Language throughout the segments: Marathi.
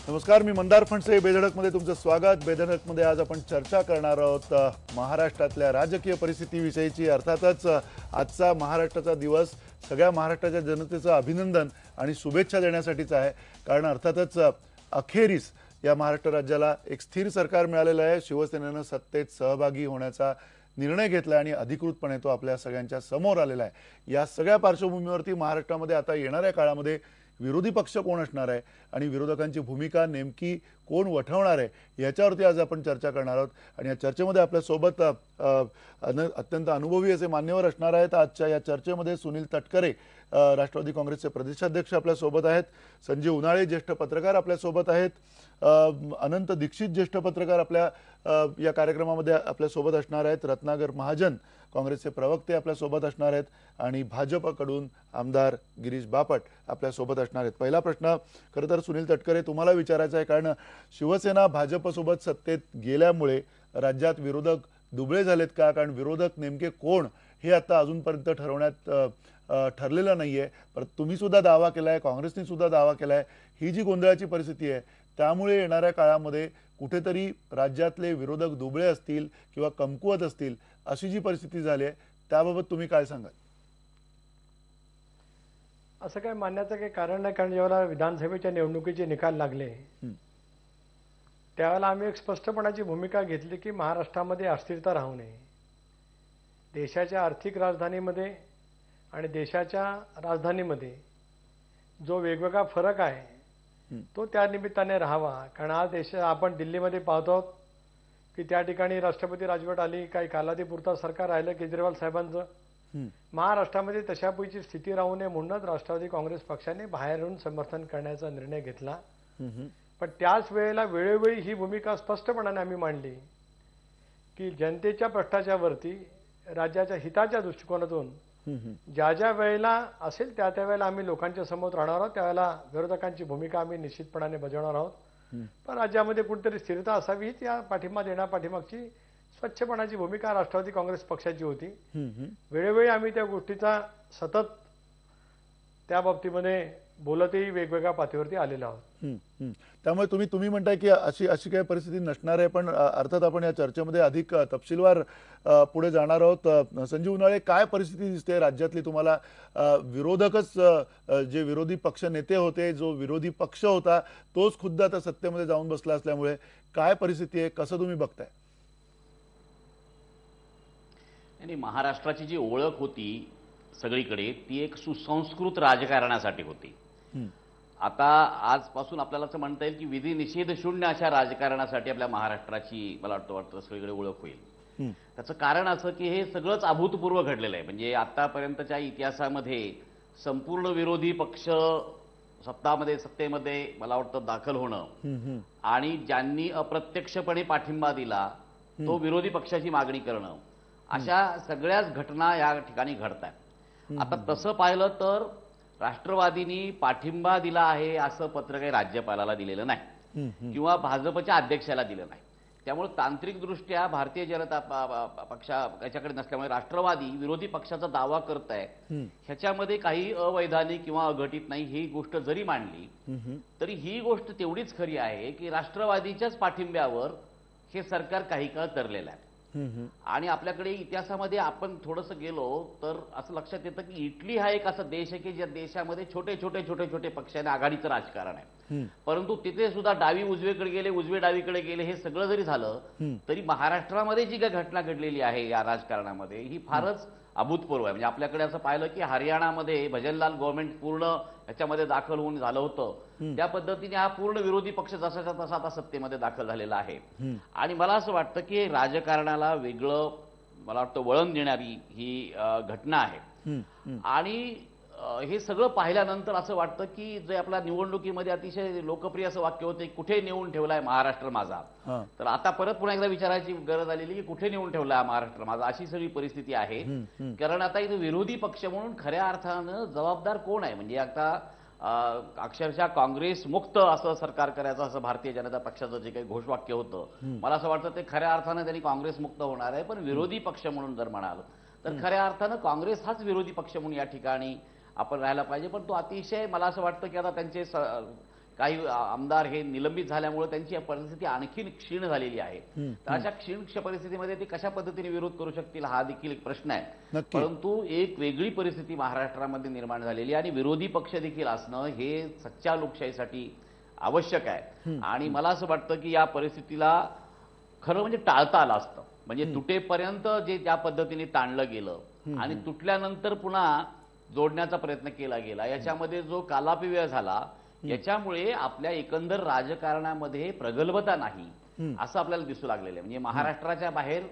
नमस्कार, मी मंदार फणसे. बेधडकमध्ये तुमचं स्वागत. बेधडकमध्ये आज आपण चर्चा करणार आहोत महाराष्ट्रातल्या राजकीय परिस्थितीविषयीची. अर्थातच आजचा महाराष्ट्राचा दिवस सगळ्या महाराष्ट्राच्या जनतेचं अभिनंदन आणि शुभेच्छा देण्यासाठीच आहे. कारण अर्थातच अखेरीस या महाराष्ट्र राज्याला एक स्थिर सरकार मिळालेलं आहे. शिवसेनेनं सत्तेत सहभागी होण्याचा निर्णय घेतला आणि अधिकृतपणे तो आपल्या सगळ्यांच्या समोर आलेला आहे. या सगळ्या पार्श्वभूमीवरती महाराष्ट्रामध्ये आता येणाऱ्या काळामध्ये विरोधी पक्ष कोण असणार आहे आणि विरोधकांची भूमिका नेमकी कोण वठवणार आहे याच्यावरती आज आपण चर्चा करणार आहोत. आणि या चर्चेमध्ये आपल्यासोबत अत्यंत अनुभवी असे मान्यवर असणार आहेत. आजच्या या चर्चेमध्ये सुनील तटकरे राष्ट्रवादी काँग्रेसचे प्रदेशाध्यक्ष आपल्यासोबत आहेत. संजय उन्हाळे ज्येष्ठ पत्रकार आपल्यासोबत आहेत. अनंत दीक्षित ज्येष्ठ पत्रकार आपल्या या कार्यक्रमामध्ये आपल्यासोबत असणार आहेत. रत्नाकर महाजन काँग्रेसचे प्रवक्ते आपल्यासोबत असणार आहेत आणि भाजपकडून आमदार गिरीश बापट आपल्यासोबत असणार आहेत. पहिला प्रश्न खरं तर सुनील तटकरे तुम्हाला विचारायचा आहे, कारण शिवसेना भाजपसोबत सत्तेत गेल्यामुळे राज्यात विरोधक दुबळे झालेत का? कारण विरोधक नेमके कोण हे आता अजूनपर्यंत ठरलेलं नाहीये. पण तुम्ही सुद्धा दावा केलाय, काँग्रेसने सुद्धा दावा केलाय. ही जी गोंधळाची परिस्थिती आहे त्यामुळे येणाऱ्या काळामध्ये कुठेतरी राज्यातले विरोधक दुबळे असतील किंवा कमकुवत असतील अशी जी परिस्थिती झाली आहे त्याबाबत तुम्ही काय सांगाल? असं काय मानण्याचं काही कारण नाही, कारण जेव्हा विधानसभेच्या निवडणुकीचे निकाल लागले त्यावेळेला आम्ही एक स्पष्टपणाची भूमिका घेतली की महाराष्ट्रामध्ये अस्थिरता राहू नये. देशाच्या आर्थिक राजधानीमध्ये आणि देशाच्या राजधानीमध्ये जो वेगवेगळा फरक आहे तो त्या निमित्ताने राहावा. कारण आज आपण दिल्लीमध्ये पाहतो आहोत की त्या ठिकाणी राष्ट्रपती राजवट आली, काही कालावधीपुरता सरकार राहिलं केजरीवाल साहेबांचं. महाराष्ट्रामध्ये तशापैकी स्थिती राहू नये म्हणूनच राष्ट्रवादी काँग्रेस पक्षाने बाहेरून समर्थन करण्याचा निर्णय घेतला. पण त्याच वेळेला वेळोवेळी ही भूमिका स्पष्टपणाने आम्ही मांडली की जनतेच्या प्रश्नाच्या वरती राज्याच्या हिताच्या दृष्टिकोनातून ज्या ज्या वेळेला असेल त्या वेळेला आम्ही लोकांच्या समोर राहणार आहोत, त्यावेळेला विरोधकांची भूमिका आम्ही निश्चितपणाने बजावणार आहोत. पण राज्यामध्ये कुठेतरी स्थिरता असावी हीच या पाठिंबा देण्यापाठीमागची स्वच्छपणाची भूमिका राष्ट्रवादी काँग्रेस पक्षाची होती. वेळोवेळी आम्ही त्या गोष्टीचा सतत त्या बाबतीमध्ये बोलतही वेगवेगळ्या पातळीवरती आलेलो आहोत. त्यामुळे तुम्ही म्हणताय की अशी काही परिस्थिती नसणार आहे. पण अर्थात आपण या चर्चेमध्ये अधिक तपशीलवार पुढे जाणार आहोत. संजय उन्हाळे, काय परिस्थिती दिसते राज्यातली तुम्हाला? विरोधकच जे विरोधी पक्ष नेते होते, जो विरोधी पक्ष होता तोच खुद्द आता सत्तेमध्ये जाऊन बसला असल्यामुळे काय परिस्थिती आहे, कसं तुम्ही बघताय? आणि महाराष्ट्राची जी ओळख होती सगळीकडे ती एक सुसंस्कृत राजकारणासाठी होती. आता आजपासून आपल्याला असं म्हणता येईल की विधी निषेध शून्य अशा राजकारणासाठी आपल्या महाराष्ट्राची मला वाटतं सगळीकडे ओळख होईल. त्याचं कारण असं की हे सगळंच अभूतपूर्व घडलेलं आहे. म्हणजे आतापर्यंतच्या इतिहासामध्ये संपूर्ण विरोधी पक्ष सत्तेमध्ये मला वाटतं दाखल होणं आणि ज्यांनी अप्रत्यक्षपणे पाठिंबा दिला तो विरोधी पक्षाची मागणी करणं, अशा सगळ्याच घटना या ठिकाणी घडत आहेत. आता तसं पाहिलं तर राष्ट्रवादींनी पाठिंबा दिला आहे असं पत्र काही राज्यपालाला दिलेलं नाही किंवा भाजपच्या अध्यक्षाला दिलं नाही. त्यामुळे तांत्रिकदृष्ट्या भारतीय जनता पक्ष याच्याकडे नसल्यामुळे राष्ट्रवादी विरोधी पक्षाचा दावा करत आहे ह्याच्यामध्ये काही अवैधानिक किंवा अघटित नाही ही गोष्ट जरी मांडली तरी ही गोष्ट तेवढीच खरी आहे की राष्ट्रवादीच्याच पाठिंब्यावर हे सरकार काही काळ तरलेलं आहे. आणि आपल्याकडे इतिहासामध्ये आपण थोडंसं गेलो तर असं लक्षात येतं की इटली हा एक असा देश आहे की ज्या देशामध्ये छोटे छोटे पक्षाने आघाडीचं राजकारण आहे. परंतु तिथे सुद्धा डावी उजवीकडे गेले, उजवे डावीकडे गेले, हे सगळं जरी झालं तरी महाराष्ट्रामध्ये जी काही घटना घडलेली आहे या राजकारणामध्ये ही फारच अभूतपूर्व आहे. म्हणजे आपल्याकडे असं पाहिलं की हरियाणामध्ये भजनलाल गव्हर्नमेंट पूर्ण ह्याच्यामध्ये दाखल होऊन झालं होतं. त्या पद्धतीने हा पूर्ण विरोधी पक्ष जसाचा तसा आता सत्तेमध्ये दाखल झालेला आहे. आणि मला असं वाटतं की राजकारणाला वेगळं मला वाटतं वळण देणारी ही घटना आहे. आणि हे सगळं पाहिल्यानंतर असं वाटतं की जे आपल्या निवडणुकीमध्ये अतिशय लोकप्रिय असं वाक्य होतं कुठे नेऊन ठेवलाय महाराष्ट्र माझा, तर आता परत पुन्हा एकदा विचारायची गरज आलेली की कुठे नेऊन ठेवलाय महाराष्ट्र माझा, अशी सगळी परिस्थिती आहे. कारण आता इथे विरोधी पक्ष म्हणून खऱ्या अर्थानं जबाबदार कोण आहे? म्हणजे आता अक्षरशः काँग्रेस मुक्त असं सरकार करायचं असं भारतीय जनता पक्षाचं जे काही घोषवाक्य होतं, मला असं वाटतं ते खऱ्या अर्थानं त्यांनी काँग्रेस मुक्त होणार आहे. पण विरोधी पक्ष म्हणून जर म्हणाल तर खऱ्या अर्थानं काँग्रेस हाच विरोधी पक्ष म्हणून या ठिकाणी आपण राहायला पाहिजे. पण तो अतिशय मला असं वाटतं की आता त्यांचे काही आमदार हे निलंबित झाल्यामुळे त्यांची परिस्थिती आणखी क्षीण झालेली आहे. तर अशा क्षीण परिस्थितीमध्ये ते कशा पद्धतीने विरोध करू शकतील हा देखील एक प्रश्न आहे. नक्की. परंतु एक वेगळी परिस्थिती महाराष्ट्रामध्ये निर्माण झालेली आहे आणि विरोधी पक्ष देखील असणं हे सच्च्या लोकशाहीसाठी आवश्यक आहे. आणि मला असं वाटतं की या परिस्थितीला खरं म्हणजे टाळता आलं असतं. म्हणजे तुटेपर्यंत जे ज्या पद्धतीने ताणलं गेलं आणि तुटल्यानंतर पुन्हा जोडण्याचा प्रयत्न केला गेला, याच्यामध्ये जो कालापव्यय झाला, याच्यामुळे आपल्या एकंदर राजकारणामध्ये प्रगल्भता नाही असं आपल्याला दिसू लागलेलं आहे. म्हणजे महाराष्ट्राच्या बाहेर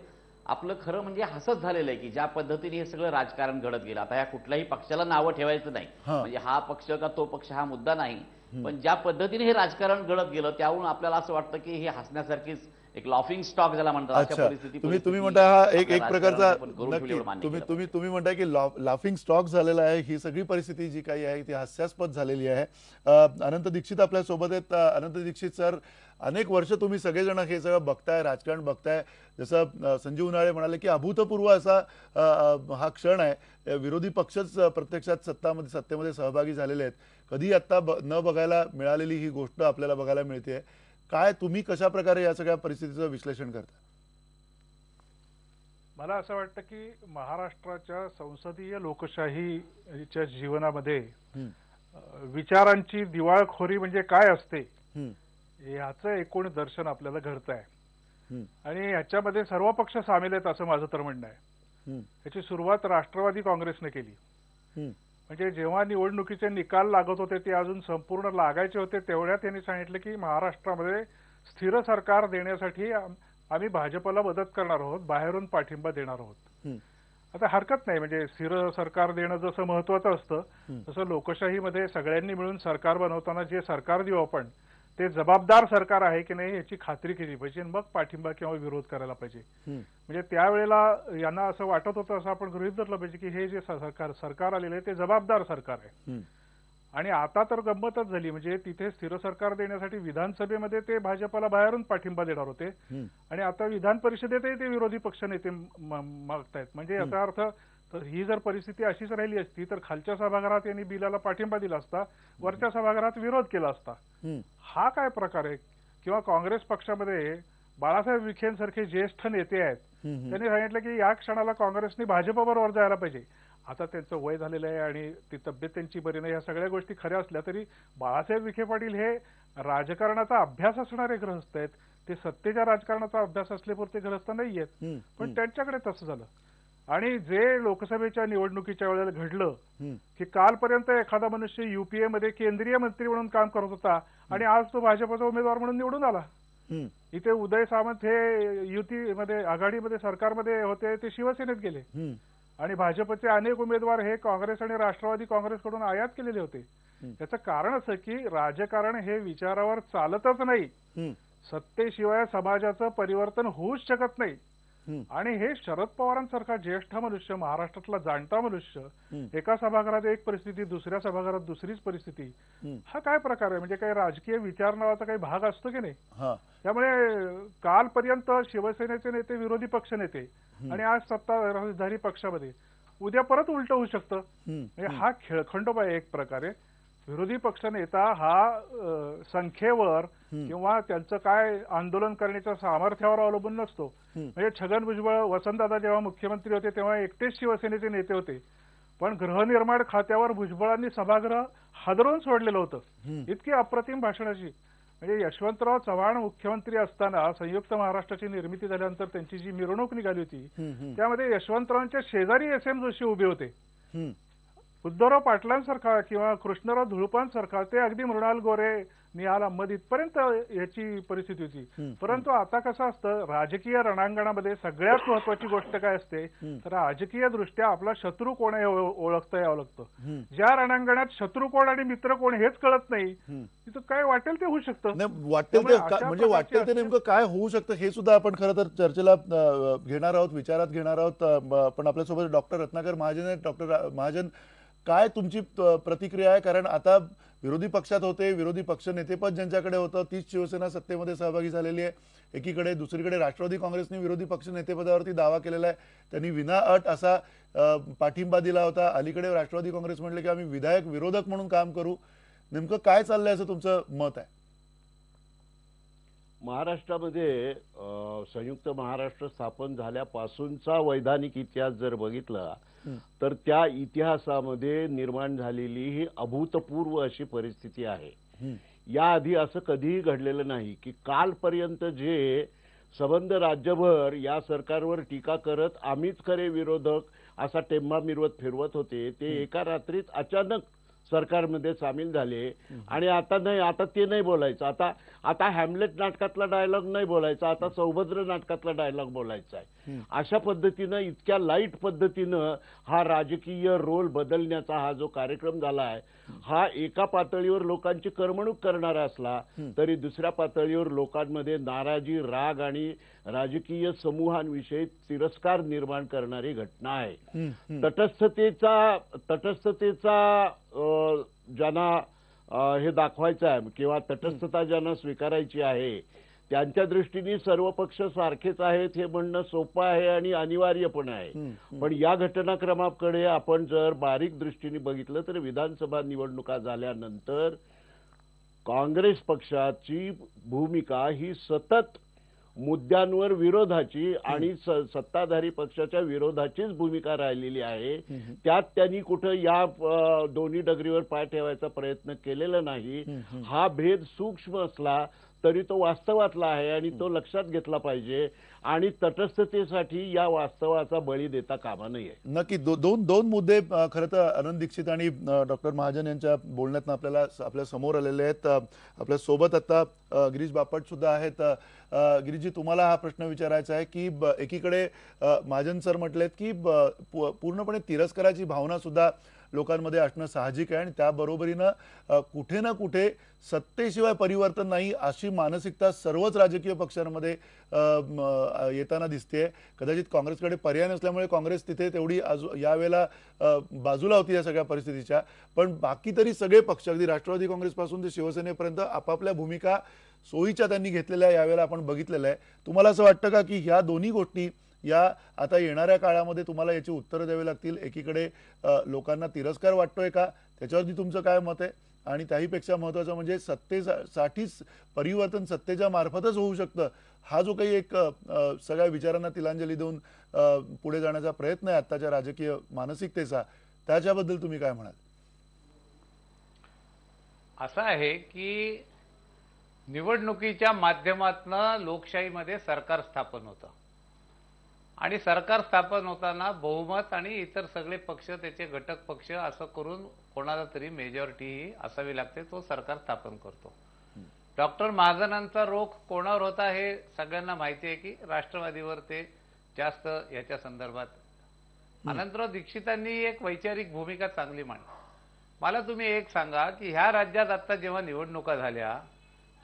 आपलं खरं म्हणजे हसत झालेलं आहे की ज्या पद्धतीने हे सगळं राजकारण घडत गेलं. आता ह्या कुठल्याही पक्षाला नावं ठेवायचं नाही, म्हणजे हा पक्ष का तो पक्ष हा मुद्दा नाही, पण ज्या पद्धतीने हे राजकारण घडत गेलं त्यावरून आपल्याला असं वाटतं की हे हसण्यासारखीच एक लॉफिंग स्टॉक ज्याला म्हणतात अशा अच्छा, परिस्थिती तुम्ही म्हणता हा एक आपल्या प्रकारचा राजकारणात आपण करून ठेवली एवढं मान्य केलं पाहिजे. तुम्ही म्हणताय की लाफिंग स्टॉक झालेला आहे. ही सगळी परिस्थिती जी काही आहे ती हास्यास्पद झालेली आहे. अनंत दीक्षित आपल्या सोबत आहेत. अनंत दीक्षित सर, अनेक वर्ष तुम्ही सगळेजण हे सगळं बघताय, राजकारण बघताय. जसं संजीव उन्हाळे म्हणाले की अभूतपूर्व असा हा क्षण आहे. विरोधी पक्षच प्रत्यक्षात सत्तेमध्ये सहभागी झालेले आहेत. कधी आता न बघायला मिळालेली ही गोष्ट आपल्याला बघायला मिळते. काय तुम्ही कशा प्रकारे या सगळ्या परिस्थितीचं विश्लेषण करता? मला असं वाटतं की महाराष्ट्राच्या संसदीय लोकशाहीच्या जीवनामध्ये विचारांची दिवाळखोरी म्हणजे काय असते याचं एकूण दर्शन आपल्याला घडत आहे. आणि ह्याच्यामध्ये सर्व पक्ष सामील आहेत असं माझं तर म्हणणं आहे. याची सुरुवात राष्ट्रवादी काँग्रेसने केली. म्हणजे जेव्हा निवडणुकीचे निकाल लागत होते ते अजून संपूर्ण लागायचे होते तेवढ्यात त्यांनी सांगितलं की महाराष्ट्रामध्ये स्थिर सरकार देण्यासाठी आम्ही भाजपला मदत करणार आहोत, बाहेरून पाठिंबा देणार आहोत. आता हरकत नाही, म्हणजे स्थिर सरकार देणं जसं महत्वाचं असतं तसं लोकशाहीमध्ये सगळ्यांनी मिळून सरकार बनवताना जे सरकार देऊ आपण ते जबाबदार सरकार आहे की नाही याची खात्री केली पाहिजे, मग पाठिंबा किंवा विरोध करायला पाहिजे. म्हणजे त्यावेळेला यांना असं वाटत होतं, असं आपण गृहीत धरलं पाहिजे की हे जे सरकार आलेलं आहे ते जबाबदार सरकार आहे. आणि आता तर गंमतच झाली, म्हणजे तिथे स्थिर सरकार देण्यासाठी विधानसभेमध्ये ते भाजपला बाहेरून पाठिंबा देणार होते आणि आता विधान परिषदेतही ते विरोधी पक्ष नेते मागतायत. म्हणजे याचा अर्थ तर ही जर परिस्थिती अशीच राहिली असती तर खालच्या सभागृहात यांनी बिलाला पाठिंबा दिला असता, वरच्या सभागृहात विरोध केला असता. हा काय प्रकार आहे? किंवा काँग्रेस पक्षामध्ये बाळासाहेब विखेंसारखे ज्येष्ठ नेते आहेत, त्यांनी सांगितलं की या क्षणाला काँग्रेसने भाजपबरोबर जायला पाहिजे. आता त्यांचं वय झालेलं आहे आणि ती तब्येत त्यांची बरी नाही, या सगळ्या गोष्टी खऱ्या असल्या तरी बाळासाहेब विखे पाटील हे राजकारणाचा अभ्यास असणारे गृहस्थ आहेत. ते सत्तेच्या राजकारणाचा अभ्यास असल्यापुरते गृहस्थ नाही आहेत, पण त्यांच्याकडे तसं झालं. आणि जे लोकसभेच्या निवडणुकीच्या वेळेला घडलं की कालपर्यंत एखादा मनुष्य युपीए मध्ये केंद्रीय मंत्री म्हणून काम करत होता आणि आज तो भाजपचा उमेदवार म्हणून निवडून आला. इथे उदय सामंत हे युतीमध्ये आघाडीमध्ये सरकारमध्ये होते, ते शिवसेनेत गेले. आणि भाजपचे अनेक उमेदवार हे काँग्रेस आणि राष्ट्रवादी काँग्रेसकडून आयात केलेले होते. याचं कारण असं की राजकारण हे विचारावर चालतच नाही. सत्तेशिवाय समाजाचं परिवर्तन होऊच शकत नाही. आणि हे शरद पवारांसारखा ज्येष्ठ मनुष्य, महाराष्ट्रातला जाणता मनुष्य, एका सभागृहात एक परिस्थिती, दुसऱ्या सभागृहात दुसरीच परिस्थिती, हा काय प्रकार आहे? म्हणजे काही राजकीय विचार नावाचा काही भाग असतो की नाही? त्यामुळे कालपर्यंत शिवसेनेचे नेते विरोधी पक्ष नेते आणि आज सत्ताधारी पक्षामध्ये, उद्या परत उलट होऊ शकतं. म्हणजे हा खेळखंडोबा आहे एक प्रकारे. विरोधी पक्ष नेता हा संख्येवर किंवा त्यांचं काय आंदोलन करण्याच्या सामर्थ्यावर अवलंबून नसतो. म्हणजे छगन भुजबळ, वसंतदादा जेव्हा मुख्यमंत्री होते तेव्हा एकटेच शिवसेनेचे नेते होते, पण गृहनिर्माण खात्यावर भुजबळांनी सभागृह हादरवून सोडलेलं होतं. इतकी अप्रतिम भाषणाची. म्हणजे यशवंतराव चव्हाण मुख्यमंत्री असताना संयुक्त महाराष्ट्राची निर्मिती झाल्यानंतर त्यांची जी मिरवणूक निघाली होती त्यामध्ये यशवंतरावांच्या शेजारी एस.एम. जोशी उभे होते. उद्धवराव पाटलांसारखा किंवा कृष्णराव धुळपांसारखा ते अगदी मृणाल गोरे, निहाल अहमद इथपर्यंत याची परिस्थिती होती. परंतु आता कसं असतं, राजकीय रणांगणामध्ये सगळ्यात महत्वाची गोष्ट काय असते तर राजकीय दृष्ट्या आपला शत्रू कोण आहे ओळखता यावं लागतं. ज्या रणांगणात शत्रू कोण आणि मित्र कोण हेच कळत नाही तिथं काय वाटेल ते होऊ शकतं. वाटेल ते म्हणजे वाटेल ते नेमकं काय होऊ शकतं हे सुद्धा आपण खरं तर चर्चेला घेणार आहोत, विचारात घेणार आहोत. पण आपल्यासोबत डॉक्टर रत्नाकर महाजन आहेत. डॉक्टर महाजन, काय तुमची प्रतिक्रिया आहे? कारण आता विरोधी पक्षात होते, विरोधी पक्ष नेतेपद ज्यांच्याकडे होतं तीच शिवसेना सत्तेमध्ये सहभागी झालेली आहे एकीकडे. दुसरीकडे राष्ट्रवादी काँग्रेसने विरोधी पक्ष नेतेपदावरती दावा केलेला आहे. त्यांनी विनाअट असा पाठिंबा दिला होता. अलीकडे राष्ट्रवादी काँग्रेस म्हणले की आम्ही विधायक विरोधक म्हणून काम करू. नेमकं काय चाललंय असं तुमचं मत आहे? महाराष्ट्रामध्ये संयुक्त महाराष्ट्र स्थापन झाल्यापासूनचा वैधानिक इतिहास जर बघितला तर त्या इतिहासामध्ये निर्माण झालेली ही अभूतपूर्व अशी परिस्थिती आहे. याआधी असं कधीही घडलेलं नाही की कालपर्यंत जे संबंध राज्यभर या सरकारवर टीका करत आम्हीच खरे विरोधक असा टेंबा मिरवत फिरवत होते, ते एका रात्रीत अचानक सरकारमध्ये सामील झाले. आणि आता नाही, आता ते नाही बोलायचं, आता हॅमलेट नाटकातला डायलॉग नाही बोलायचा, आता सौभद्र नाटकातला डायलॉग बोलायचा आहे. अशा पद्धतीनं इतक्या लाईट पद्धतीनं हा राजकीय रोल बदलण्याचा हा जो कार्यक्रम झाला आहे, हा एका पातळीवर लोकांची करमणूक करणारा असला तरी दुसऱ्या पातळीवर लोकांमध्ये नाराजी, राग आणि राजकीय समूहांविषयी तिरस्कार निर्माण करणारी घटना आहे. तटस्थतेचा ज्यांना हे दाखवायचं आहे किंवा तटस्थता ज्यांना स्वीकारायची आहे त्यांच्या दृष्टीने सर्व पक्ष सारखेच आहेत हे म्हणणं सोपं आहे आणि अनिवार्य पण आहे. पण या घटनाक्रमाकडे आपण जर बारीक दृष्टीने बघितलं तर विधानसभा निवडणुका झाल्यानंतर काँग्रेस पक्षाची भूमिका ही सतत मुद्द्यांवर विरोधाची आणि सत्ताधारी पक्षाच्या विरोधाचीच भूमिका राहिलेली आहे. त्यात त्यांनी कुठं या दोन्ही डगरीवर पाय ठेवायचा प्रयत्न केलेला नाही. हा भेद सूक्ष्म असला तरी तो वास्तवातला आहे आणि तो लक्षात घेतला पाहिजे आणि तटस्थतेसाठी या वास्तवाचा बळी देता कामा नये. नक्की दोन मुद्दे खरं तर आनंद दीक्षित आणि डॉक्टर महाजन यांच्या बोलण्यातून आपल्या समोर आलेले आहेत. आपल्या सोबत आता गिरीश बापट सुद्धा आहेत. गिरीशजी, तुम्हाला हा प्रश्न विचारायचा आहे की एकीकडे महाजन सर म्हटलेत की पूर्णपणे तिरस्काराची भावना सुद्धा लोकांमध्ये असणं साहजिक आहे आणि त्याबरोबरीनं कुठे ना कुठे सत्तेशिवाय परिवर्तन नाही अशी मानसिकता सर्वच राजकीय पक्षांमध्ये येताना दिसते. कदाचित काँग्रेसकडे पर्याय नसल्यामुळे काँग्रेस तिथे तेवढी यावेळेला बाजूला होती या सगळ्या परिस्थितीच्या. पण बाकी तरी सगळे पक्ष अगदी राष्ट्रवादी काँग्रेसपासून ते शिवसेनेपर्यंत आपापल्या भूमिका सोयीच्या त्यांनी घेतलेल्या यावेळेला आपण बघितलेलं आहे. तुम्हाला असं वाटतं का की ह्या दोन्ही गोष्टी या आता येणाऱ्या काळामध्ये तुम्हाला याची उत्तरं द्यावी लागतील? एकीकडे लोकांना तिरस्कार वाटतोय का, त्याच्यावरती तुमचं काय मत आहे? आणि त्याहीपेक्षा महत्त्वाचं म्हणजे सत्तेसाठीच परिवर्तन सत्तेच्या मार्फतच होऊ शकतं, हा जो काही एक सगळ्या विचारांना तिलांजली देऊन पुढे जाण्याचा प्रयत्न आहे आत्ताच्या राजकीय मानसिकतेचा, त्याच्याबद्दल तुम्ही काय म्हणाल? असं आहे की निवडणुकीच्या माध्यमातून लोकशाहीमध्ये सरकार स्थापन होतं आणि सरकार स्थापन होताना बहुमत आणि इतर सगळे पक्ष त्याचे घटक पक्ष असं करून कोणाला तरी मेजॉरिटी ही असावी लागते, तो सरकार स्थापन करतो. डॉक्टर महाजनांचा रोख कोणावर होता हे सगळ्यांना माहिती आहे की राष्ट्रवादीवर ते जास्त याच्या संदर्भात. अनंतराव दीक्षितांनी एक वैचारिक भूमिका चांगली मांडली. मला तुम्ही एक सांगा की ह्या राज्यात आता जेव्हा निवडणुका झाल्या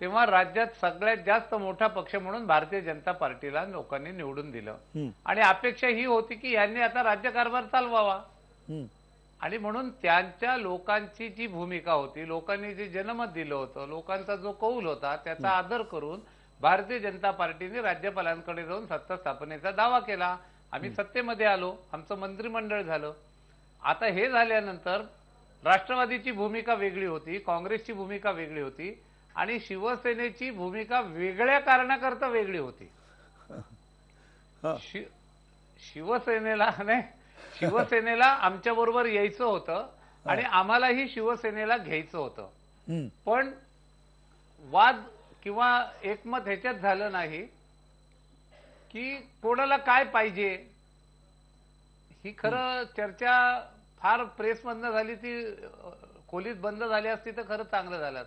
तेव्हा राज्यात सगळ्यात जास्त मोठा पक्ष म्हणून भारतीय जनता पार्टीला लोकांनी निवडून दिलं आणि अपेक्षा ही होती की यांनी आता राज्यकारभार चालवावा. आणि म्हणून त्यांच्या लोकांची जी भूमिका होती, लोकांनी जे जनमत दिलं होतं, लोकांचा जो कौल होता त्याचा आदर करून भारतीय जनता पार्टीने राज्यपालांकडे जाऊन सत्ता स्थापनेचा दावा केला. आम्ही सत्तेमध्ये आलो, आमचं मंत्रिमंडळ झालं. आता हे झाल्यानंतर राष्ट्रवादीची भूमिका वेगळी होती, काँग्रेसची भूमिका वेगळी होती आणि शिवसेनेची भूमिका वेगळ्या कारणाकरता वेगळी होती. शिवसेनेला आमच्या बरोबर यायचं होतं आणि आम्हालाही शिवसेनेला घ्यायचं होतं. पण वाद किंवा एकमत ह्याच्यात झालं नाही की कोणाला काय पाहिजे. ही खरं चर्चा फार प्रेसमधनं झाली, ती खोलीत बंद झाली असती तर खरं चांगलं झालं.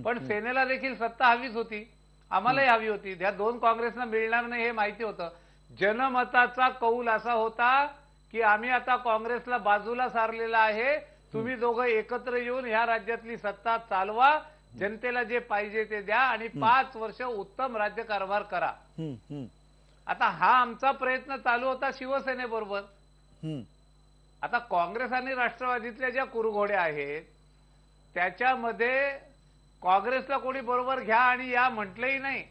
पण सेनेला देखील सत्ता हवीच होती, आम्हालाही हवी होती. त्या दोन काँग्रेसना मिळणार नाही हे माहिती होतं. जनमताचा कौल असा होता की आम्ही आता काँग्रेसला बाजूला सारलेला आहे, तुम्ही दोघं एकत्र येऊन ह्या राज्यातली सत्ता चालवा, जनतेला जे पाहिजे ते द्या आणि 5 वर्ष उत्तम राज्यकारभार करा. आता हा आमचा प्रयत्न चालू होता शिवसेनेबरोबर. आता काँग्रेस आणि राष्ट्रवादीतल्या ज्या कुरघोड्या आहेत त्याच्यामध्ये काँग्रेसला कोणी बरोबर घ्या आणि या म्हटलंही नाही.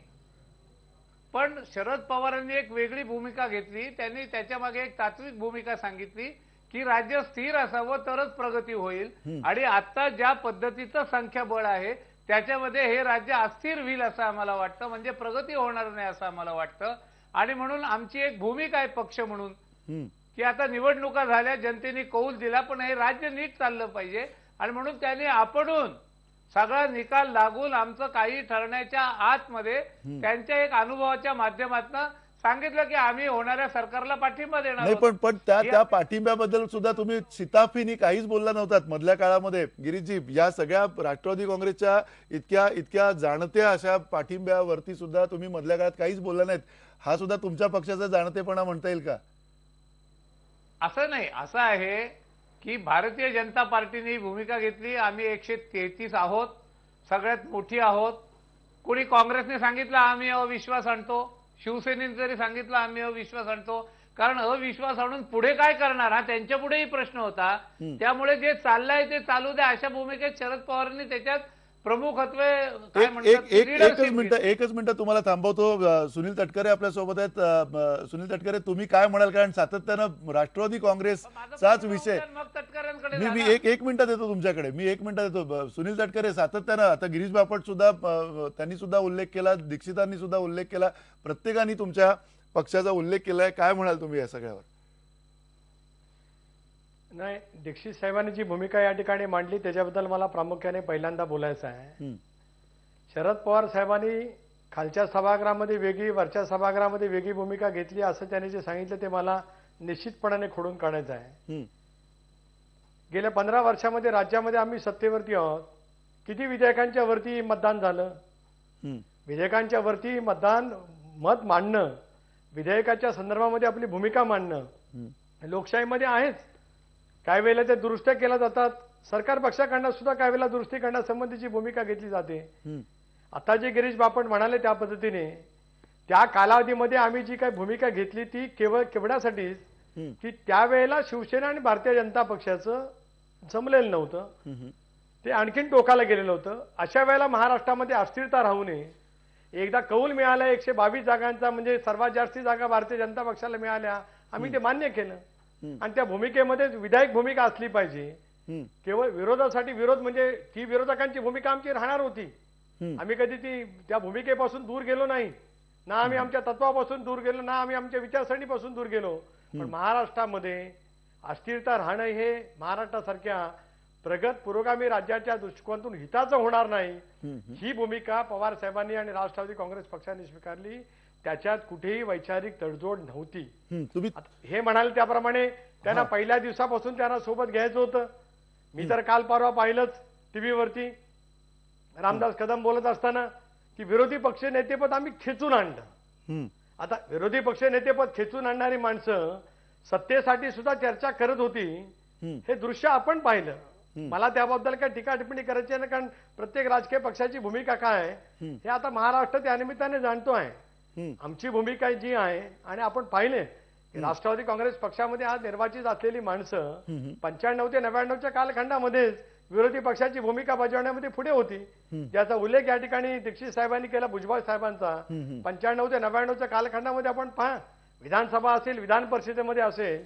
पण शरद पवारांनी एक वेगळी भूमिका घेतली. त्यांनी त्याच्या मागे एक तात्विक भूमिका सांगितली की राज्य स्थिर असावं तरच प्रगती होईल आणि आता ज्या पद्धतीचं संख्याबळ आहे त्याच्यामध्ये हे राज्य अस्थिर होईल असं आम्हाला वाटतं, म्हणजे प्रगती होणार नाही असं आम्हाला वाटतं. आणि म्हणून आमची एक भूमिका आहे पक्ष म्हणून की आता निवडणुका झाल्या, जनतेने कौल दिला, पण हे राज्य नीट चाललं पाहिजे आणि म्हणून त्यांनी आपणून सगळा निकाल लागून आमचं काही ठरण्याच्या आतमध्ये त्यांच्या एक अनुभवाच्या माध्यमातून सांगितलं की आम्ही होणाऱ्या सरकारला पाठिंबा देणार नाही, आहोत. पण त्या पाठिंब्याबद्दल सुद्धा तुम्ही शिताफीनी काहीच बोलला नव्हतात मधल्या काळामध्ये. गिरीशजी, या सगळ्या राष्ट्रवादी काँग्रेसच्या इतक्या जाणत्या अशा पाठिंब्यावरती सुद्धा तुम्ही मधल्या काळात काहीच बोलला नाहीत. हा सुद्धा तुमच्या पक्षाचा जाणतेपणा म्हणता येईल का? असं नाही, असं आहे की भारतीय जनता पार्टीने ही भूमिका घेतली, आम्ही 133 आहोत, सगळ्यात मोठी आहोत. कोणी काँग्रेसने सांगितलं आम्ही अविश्वास आणतो, शिवसेनेने जरी सांगितलं आम्ही अविश्वास आणतो, कारण अविश्वास आणून पुढे काय करणार हा त्यांच्या पुढेही प्रश्न होता. त्यामुळे जे चाललंय ते चालू द्या अशा भूमिकेत शरद पवारांनी त्याच्यात प्रमुखत्व काय म्हणतात एकच मिनिट तुम्हाला थांबवतो. सुनील तटकरे आपल्या सोबत आहेत. सुनील तटकरे, तुम्ही काय म्हणाल? कारण सातत्यानं राष्ट्रवादी काँग्रेसचाच विषय. मी एक मिनिटात येतो तुमच्याकडे, मी एक मिनिटात येतो. सुनील तटकरे, सातत्यानं आता गिरीश बापट सुद्धा त्यांनी सुद्धा उल्लेख केला, दीक्षितांनी सुद्धा उल्लेख केला, प्रत्येकाने तुमच्या पक्षाचा उल्लेख केलाय. काय म्हणाल तुम्ही या सगळ्यावर? नाही, दीक्षित साहेबांनी जी भूमिका या ठिकाणी मांडली त्याच्याबद्दल मला प्रामुख्याने पहिल्यांदा बोलायचं आहे. शरद पवार साहेबांनी खालच्या सभागृहामध्ये वेगळी, वरच्या सभागृहामध्ये वेगळी भूमिका घेतली असं त्यांनी जे सांगितलं ते मला निश्चितपणाने खोडून काढायचं आहे. गेल्या 15 वर्षामध्ये राज्यामध्ये आम्ही सत्तेवरती आहोत. किती विधेयकांच्या वरती मतदान झालं? विधेयकांच्या वरती मत मांडणं, विधेयकाच्या संदर्भामध्ये आपली भूमिका मांडणं लोकशाहीमध्ये आहेच. काही वेळेला ते दुरुस्त्या केल्या जातात, सरकार पक्षाकडनं सुद्धा काही वेळेला दुरुस्ती करण्यासंबंधीची भूमिका घेतली जाते. आता जे गिरीश बापट म्हणाले त्या पद्धतीने त्या कालावधीमध्ये आम्ही जी काही भूमिका घेतली ती केवळ केवढ्यासाठीच की त्यावेळेला शिवसेना आणि भारतीय जनता पक्षाचं जमलेलं नव्हतं, ते आणखीन टोकाला गेलेलं होतं. अशा वेळेला महाराष्ट्रामध्ये अस्थिरता राहू नये. एकदा कौल मिळाला 122 जागांचा, म्हणजे सर्वात जास्ती जागा भारतीय जनता पक्षाला मिळाल्या, आम्ही ते मान्य केलं. आणि त्या भूमिकेमध्ये विधायक भूमिका असली पाहिजे. केवळ विरोधासाठी विरोध म्हणजे ती विरोधकांची भूमिका आमची राहणार होती. आम्ही कधी त्या भूमिकेपासून दूर गेलो नाही, ना आम्ही आमच्या तत्वापासून दूर गेलो, ना आम्ही आमच्या विचारसरणीपासून दूर गेलो. पण महाराष्ट्रामध्ये अस्थिरता राहणं हे महाराष्ट्रासारख्या प्रगत पुरोगामी राज्याच्या दृष्टिकोनातून हिताचं होणार नाही. ही भूमिका पवार साहेबांनी आणि राष्ट्रवादी काँग्रेस पक्षाने स्वीकारली. त्याच्यात कुठेही वैचारिक तडजोड नव्हती. तुम्ही हे म्हणाले त्याप्रमाणे त्यांना पहिल्या दिवसापासून त्यांना सोबत घ्यायचं होतं. मी तर काल परवा पाहिलंच टीव्हीवरती रामदास कदम बोलत असताना की विरोधी पक्ष नेतेपद आम्ही खेचून आणलं. आता विरोधी पक्ष नेतेपद खेचून आणणारी माणसं सत्तेसाठी सुद्धा चर्चा करत होती, हे दृश्य आपण पाहिलं. मला त्याबद्दल काय टीका टिप्पणी करायची नाही, कारण प्रत्येक राजकीय पक्षाची भूमिका काय आहे हे आता महाराष्ट्र त्या निमित्ताने जाणतो आहे. आमची भूमिका जी आहे, आणि आपण पाहिले राष्ट्रवादी काँग्रेस पक्षामध्ये आज निर्वाचित असलेली माणसं 95 ते 99च्या कालखंडामध्येच विरोधी पक्षाची भूमिका बजावण्यामध्ये पुढे होती. ज्याचा उल्लेख या ठिकाणी दीक्षित साहेबांनी केला, भुजबळ साहेबांचा. 95 ते 99च्या कालखंडामध्ये आपण पहा, विधानसभा असेल, विधान परिषदेमध्ये असेल,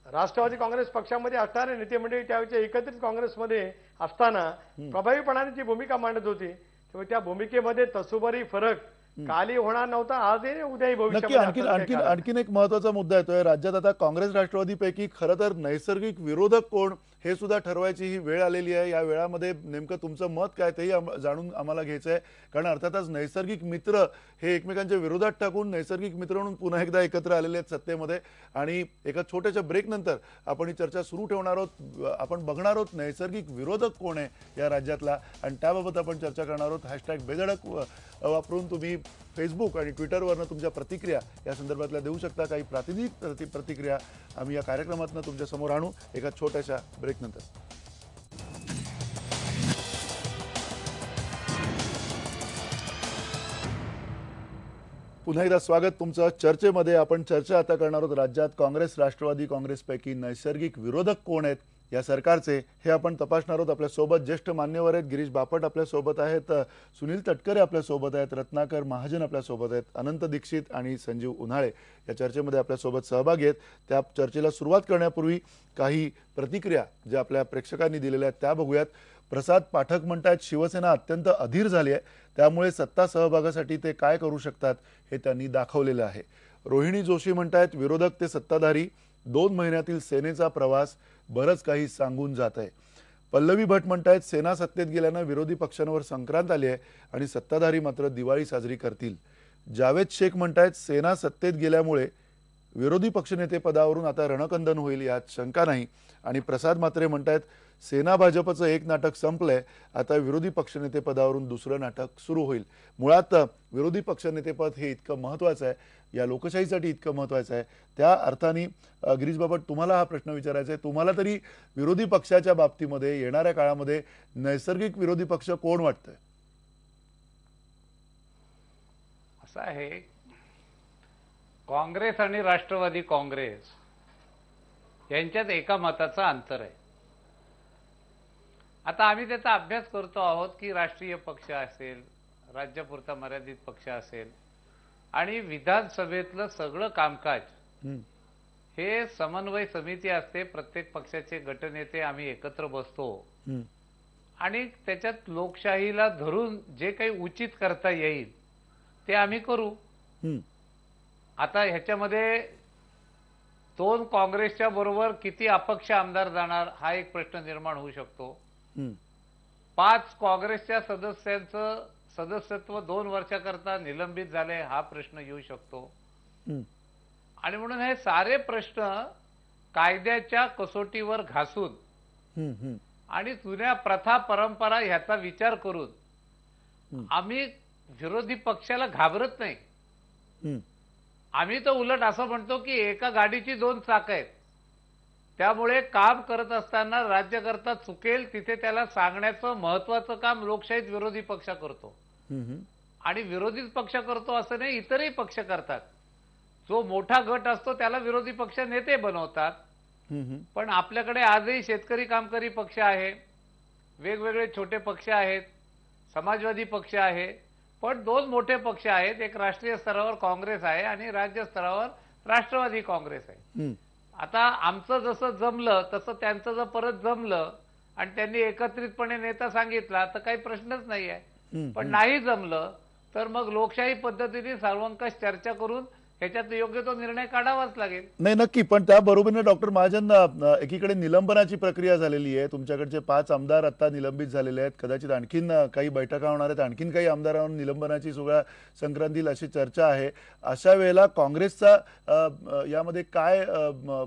राष्ट्रवादी काँग्रेस पक्षामध्ये असणारे नेते मंडळी त्यावेळेच्या एकत्रित काँग्रेसमध्ये असताना प्रभावीपणाने जी भूमिका मांडत होती, तेव्हा त्या भूमिकेमध्ये तसोबरी फरक काली होणार नव्हता, आजही उद्याही भविष्यामध्ये. आणखीन एक महत्वाचा मुद्दा येतोय. राज्यात आता काँग्रेस राष्ट्रवादीपैकी खरं तर नैसर्गिक विरोधक कोण हे सुद्धा ठरवायची ही वेळ आलेली आहे. या वेळामध्ये नेमकं तुमचं मत काय तेही जाणून आम्हाला घ्यायचं आहे. कारण अर्थातच नैसर्गिक मित्र हे एकमेकांच्या विरोधात टाकून नैसर्गिक मित्र म्हणून पुन्हा एकदा एकत्र आलेले आहेत सत्तेमध्ये. आणि एका छोट्याशा ब्रेक नंतर आपण ही चर्चा सुरू ठेवणार आहोत. आपण बघणार आहोत नैसर्गिक विरोधक कोण आहे या राज्यातला, आणि त्याबाबत आपण चर्चा करणार आहोत. हॅशटॅग बेधडक वापरून तुम्ही फेसबुक आणि ट्विटरवरनं तुमच्या प्रतिक्रिया या संदर्भातल्या देऊ शकता. काही प्रातिनिधिक प्रतिक्रिया आम्ही या कार्यक्रमातून तुमच्या समोर आणू एका छोट्याशा ब्रेक नंतर. पुन्हा एकदा स्वागत तुमचं चर्चेमध्ये. आपण चर्चा आता करणार आहोत राज्यात काँग्रेस राष्ट्रवादी काँग्रेसपैकी नैसर्गिक विरोधक कोण आहेत या सरकारचे हे आपण तपासणार आहोत. आपल्यासोबत ज्येष्ठ मान्यवर आहेत. गिरीश बापट आपल्यासोबत आहेत, सुनील तटकरे आपल्यासोबत आहेत, रत्नाकर महाजन आपल्यासोबत आहेत, अनंत दीक्षित आणि संजीव उन्हाळे या चर्चेमध्ये आपल्यासोबत सहभागी आहेत. त्या चर्चेला सुरुवात करण्यापूर्वी काही प्रतिक्रिया ज्या आपल्या प्रेक्षकांनी दिलेल्या आहेत त्या बघूयात. प्रसाद पाठक म्हणतात शिवसेना अत्यंत अधीर झाली आहे, त्यामुळे सत्ता सहभागासाठी ते काय करू शकतात हे त्यांनी दाखवलेलं आहे. रोहिणी जोशी म्हणतात विरोधक ते सत्ताधारी 2 महिन्यातील सेनेचा प्रवास बरंच काही सांगून जात आहे. पल्लवी भट म्हणतायत सेना सत्तेत गेल्यानं विरोधी पक्षांवर संक्रांत आली आहे आणि सत्ताधारी मात्र दिवाळी साजरी करतील. जावेद शेख म्हणतायत सेना सत्तेत गेल्यामुळे विरोधी पक्षनेते पदावरून आता रणकंदन होईल यात शंका नाही. आणि प्रसाद म्हात्रे म्हणतायत सेना भाजपचं एक नाटक संपलंय, आता विरोधी पक्षनेते पदावरून दुसरं नाटक सुरू होईल. मुळात विरोधी पक्षनेतेपद हे इतकं महत्वाचं आहे, या लोकशाहीसाठी इतकं महत्वाचं आहे. त्या अर्थाने गिरीश बापट तुम्हाला हा प्रश्न विचारायचा आहे, तुम्हाला तरी विरोधी पक्षाच्या बाबतीमध्ये येणाऱ्या काळामध्ये नैसर्गिक विरोधी पक्ष कोण वाटतंय? असं आहे, काँग्रेस आणि राष्ट्रवादी काँग्रेस यांच्यात एका मताचा अंतर आहे. आता आम्ही त्याचा अभ्यास करतो आहोत की राष्ट्रीय पक्ष असेल, राज्यापुरता मर्यादित पक्ष असेल आणि विधानसभेतलं सगळं कामकाज हे समन्वय समिती असते. प्रत्येक पक्षाचे गटनेते आम्ही एकत्र बसतो आणि त्याच्यात लोकशाहीला धरून जे काही उचित करता येईल ते आम्ही करू. आता ह्याच्यामध्ये 2 काँग्रेसच्या बरोबर किती अपक्ष आमदार जाणार हा एक प्रश्न निर्माण होऊ शकतो. 5 काँग्रेसच्या सदस्यांचं सदस्यत्व 2 वर्षाकरता निलंबित झाले हा प्रश्न येऊ शकतो. आणि म्हणून हे सारे प्रश्न कायद्याच्या कसोटीवर घासून आणि जुन्या प्रथा परंपरा ह्याचा विचार करून आम्ही विरोधी पक्षाला घाबरत नाही. आम्ही तर उलट असं म्हणतो की एका गाडीची 2 चाकं आहेत, त्यामुळे काम करत असताना राज्यकर्ता चुकेल तिथे त्याला सांगण्याचं महत्वाचं काम लोकशाहीत विरोधी पक्ष करतो. आणि विरोधी पक्ष करतो असं नाही, इतरही पक्ष करतात. जो मोठा गट असतो त्याला विरोधी पक्ष नेते बनवतात. पण आपल्याकडे आजही शेतकरी कामकरी पक्ष आहे, वेगवेगळे छोटे पक्ष आहेत, समाजवादी पक्ष आहे, पण 2 मोठे पक्ष आहेत. एक राष्ट्रीय स्तरावर काँग्रेस आहे आणि राज्य स्तरावर राष्ट्रवादी काँग्रेस आहे. आता आमचं जसं जमलं तसं त्यांचं जर परत जमलं आणि त्यांनी एकत्रितपणे नेता सांगितला तर काही प्रश्नच नाही आहे. पण नाही जमलं तर मग लोकशाही पद्धतीने सर्वंकष चर्चा करून ह्याच्यात योग्य तो निर्णय काढावाच लागेल. नाही, नक्की. पण त्याबरोबरीने डॉक्टर महाजन, एकीकडे निलंबनाची प्रक्रिया झालेली आहे, तुमच्याकडचे 5 आमदार आता निलंबित झालेले आहेत, कदाचित आणखीन काही बैठका होणार आहेत, आणखीन काही आमदारांवर निलंबनाची सुद्धा संक्रांतील अशी चर्चा आहे. अशा वेळेला काँग्रेसचा यामध्ये काय